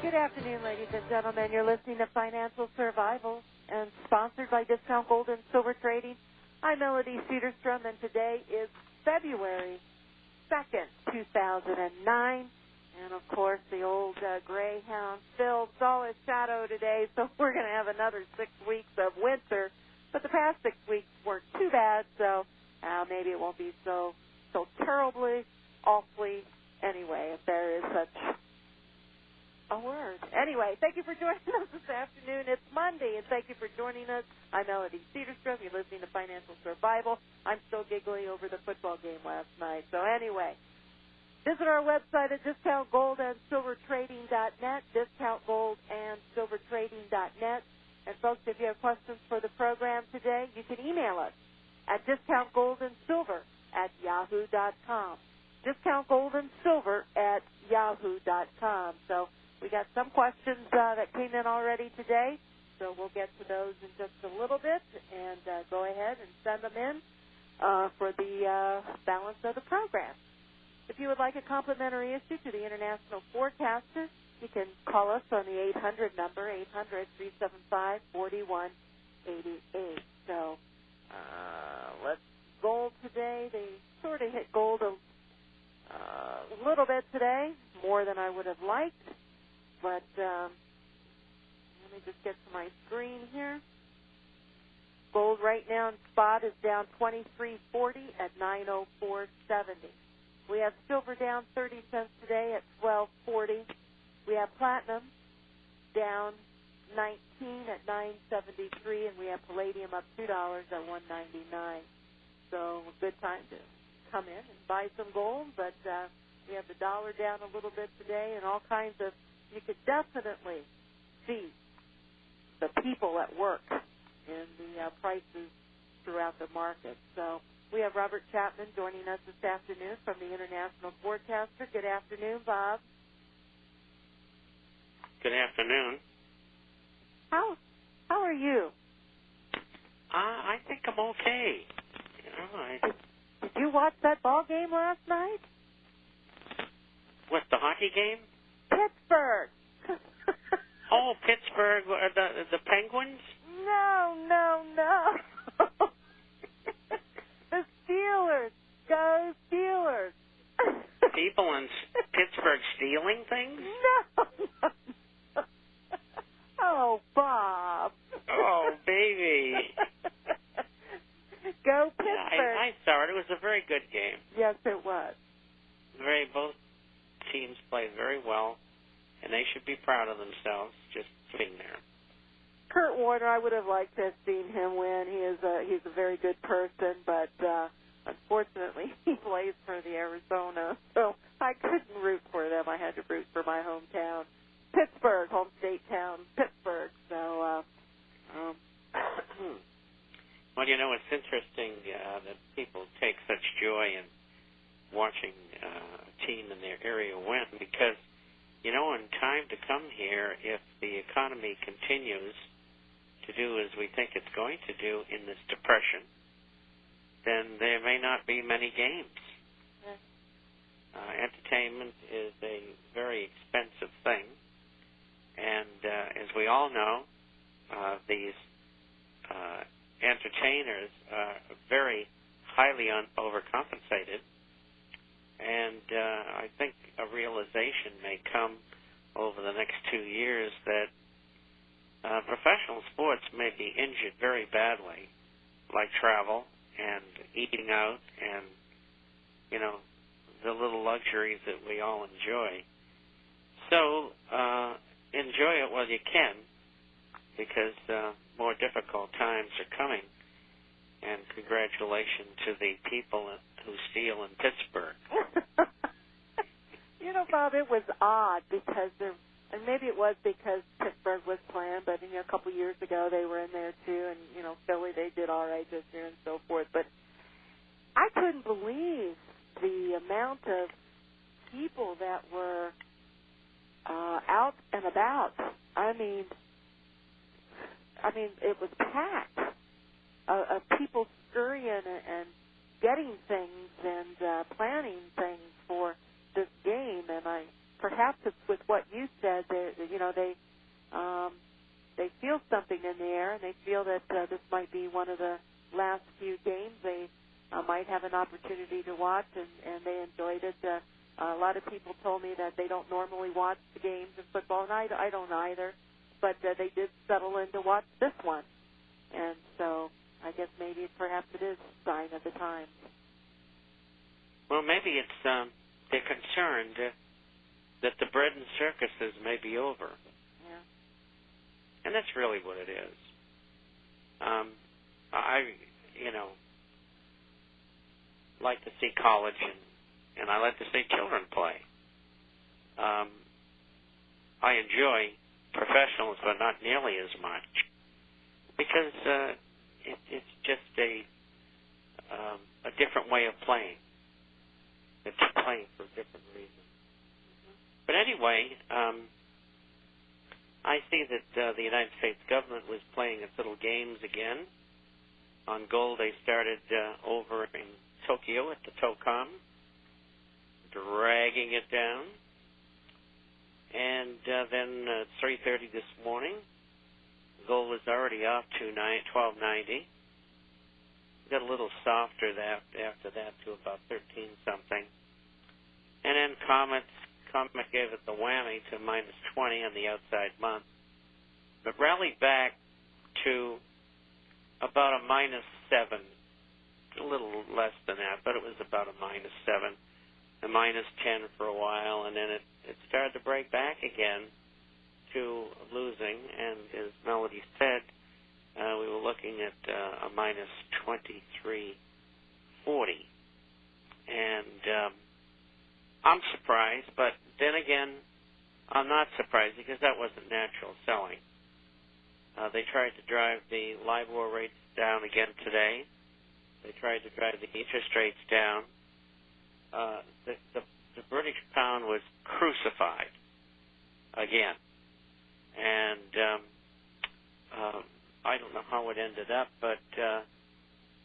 Good afternoon, ladies and gentlemen. You're listening to Financial Survival and sponsored by Discount Gold and Silver Trading. I'm Melody Cedarstrom, and today is February 2nd, 2009. And, of course, the old Greyhound Phil saw his shadow today, so we're going to have another 6 weeks of winter. But the past 6 weeks weren't too bad, so maybe it won't be so terribly, awfully, anyway, if there is such a word. Anyway, thank you for joining us this afternoon. It's Monday, and thank you for joining us. I'm Melody Cedarstrom. You're listening to Financial Survival. I'm still giggling over the football game last night. So anyway, visit our website at discountgoldandsilvertrading.net, discountgoldandsilvertrading.net. And, folks, if you have questions for the program today, you can email us at discountgoldandsilver@yahoo.com, discountgoldandsilver@yahoo.com. So we got some questions that came in already today, so we'll get to those in just a little bit, and go ahead and send them in for the balance of the program. If you would like a complimentary issue to the International Forecaster, you can call us on the 800 number, 800-375-4188. So let's gold today. They sort of hit gold a little bit today, more than I would have liked. But let me just get to my screen here. Gold right now in spot is down $23.40 at $904.70. We have silver down 30 cents today at $12.40. We have platinum down 19 at $9.73, and we have palladium up $2 at $1.99. So a good time to come in and buy some gold, but we have the dollar down a little bit today, and all kinds of, you could definitely see the people at work in the prices throughout the market. So we have Robert Chapman joining us this afternoon from the International Forecaster. Good afternoon, Bob. Good afternoon. How are you? I think I'm okay. Did you watch that ball game last night? What, the hockey game? Pittsburgh. Oh, Pittsburgh, the Penguins? No. The Steelers. Go Steelers. People in Pittsburgh stealing things? No. Oh, Bob. Oh, baby. Go Pittsburgh. Yeah, I saw it. It was a very good game. Yes, it was. Both teams played very well, and they should be proud of themselves just sitting there. Kurt Warner, I would have liked to have seen him win. He's a very good person, but unfortunately he plays for the Arizona, so I couldn't root for them. I had to root for my hometown, Pittsburgh, home state town, Pittsburgh. So, well, you know, it's interesting that people take such joy in watching a team in their area win because, you know, in time to come here, if the economy continues to do as we think it's going to do in this depression, then there may not be many games. Entertainment is a very expensive thing, and as we all know, these entertainers are very highly overcompensated, and I think a realization may come over the next 2 years that professional sports may be injured very badly, like travel and eating out and, you know, the little luxuries that we all enjoy. So enjoy it while you can, because more difficult times are coming. And congratulations to the people who steal in Pittsburgh. You know, Bob, it was odd because and maybe it was because Pittsburgh was playing, but you know, a couple years ago they were in there too, and you know, Philly, they did all right this year and so forth. But I couldn't believe the amount of people that were out and about. I mean, it was packed of people scurrying and getting things and planning things for this game, and perhaps it's with what you said. They feel something in the air, and they feel that this might be one of the last few games they might have an opportunity to watch, and they enjoyed it. A lot of people told me that they don't normally watch the games in football, and I don't either, but they did settle in to watch this one. And so I guess maybe perhaps it is a sign of the times. Well, maybe it's they're concerned that the bread and circuses may be over. Yeah. And that's really what it is. I like to see college, and I like to see children play. I enjoy professionals, but not nearly as much, because it's just a different way of playing. It's playing for different reasons. But anyway, I see that the United States government was playing its little games again. On gold, they started over in Tokyo at the TOCOM, dragging it down. And then at 3:30 this morning, gold was already off to $12.90. Got a little softer after that to about 13-something. And then Comet gave it the whammy to -20 on the outside month, but rallied back to about a -7, a little less than that, but it was about a -7, a -10 for a while, and then it started to break back again to losing, and as Melody said, we were looking at a -23.40. And I'm surprised, but then again, I'm not surprised because that wasn't natural selling. They tried to drive the LIBOR rates down again today. They tried to drive the interest rates down. The British pound was crucified again. And I don't know how it ended up, but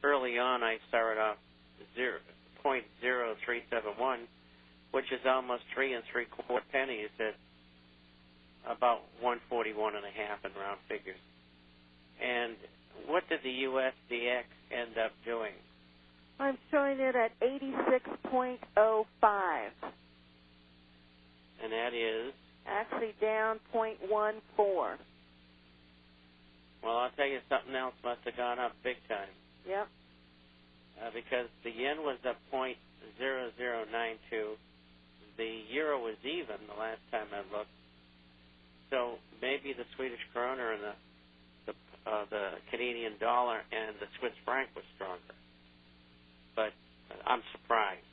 early on I saw it off 0.0371, which is almost 3 3/4 pennies at about 141.5 in round figures. And what did the USDX end up doing? I'm showing it at 86.05. And that is? Actually down 0.14. Well, I'll tell you, something else must have gone up big time. Yep. Because the yen was up 0.0092. The euro was even the last time I looked. So maybe the Swedish krona and the Canadian dollar and the Swiss franc was stronger. But I'm surprised.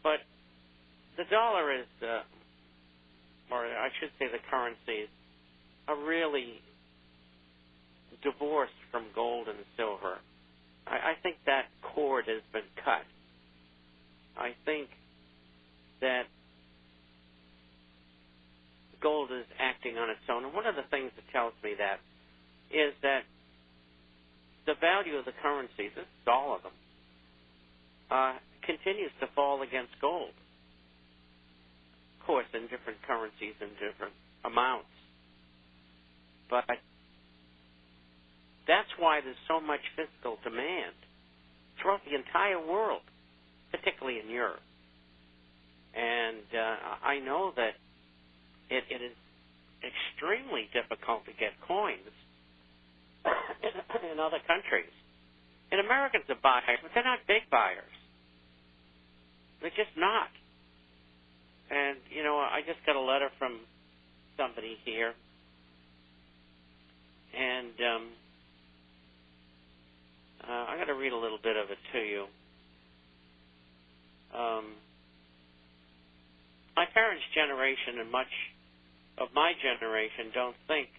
But the dollar is, or I should say the currencies, are really divorced from gold and silver. I think that cord has been cut. I think that gold is acting on its own. And one of the things that tells me that is that the value of the currencies, this is all of them, continues to fall against gold. Of course, in different currencies and different amounts. But that's why there's so much fiscal demand throughout the entire world, particularly in Europe. And I know that it is extremely difficult to get coins in other countries. And Americans are buyers, but they're not big buyers. They're just not. And, I just got a letter from somebody here, and I got to read a little bit of it to you. My parents' generation and much of my generation don't think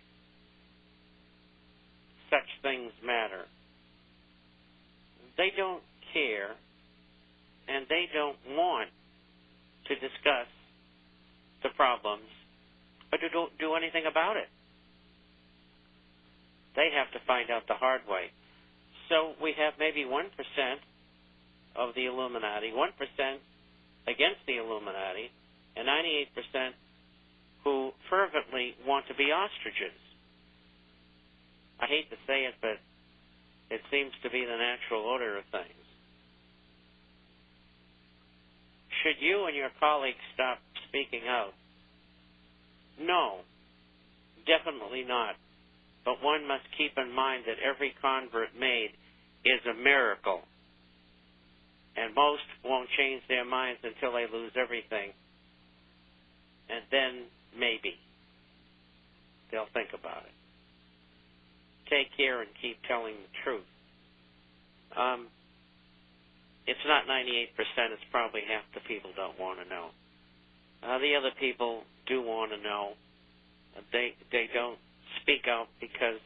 such things matter. They don't care, and they don't want to discuss the problems or to do anything about it. They have to find out the hard way. So we have maybe 1% of the Illuminati, 1% against the Illuminati, and 98% who fervently want to be ostriches. I hate to say it, but it seems to be the natural order of things. Should you and your colleagues stop speaking out? No, definitely not. But one must keep in mind that every convert made is a miracle. And most won't change their minds until they lose everything. And then, maybe, they'll think about it. Take care and keep telling the truth. It's not 98%, it's probably half the people don't want to know. The other people do want to know. They don't speak out because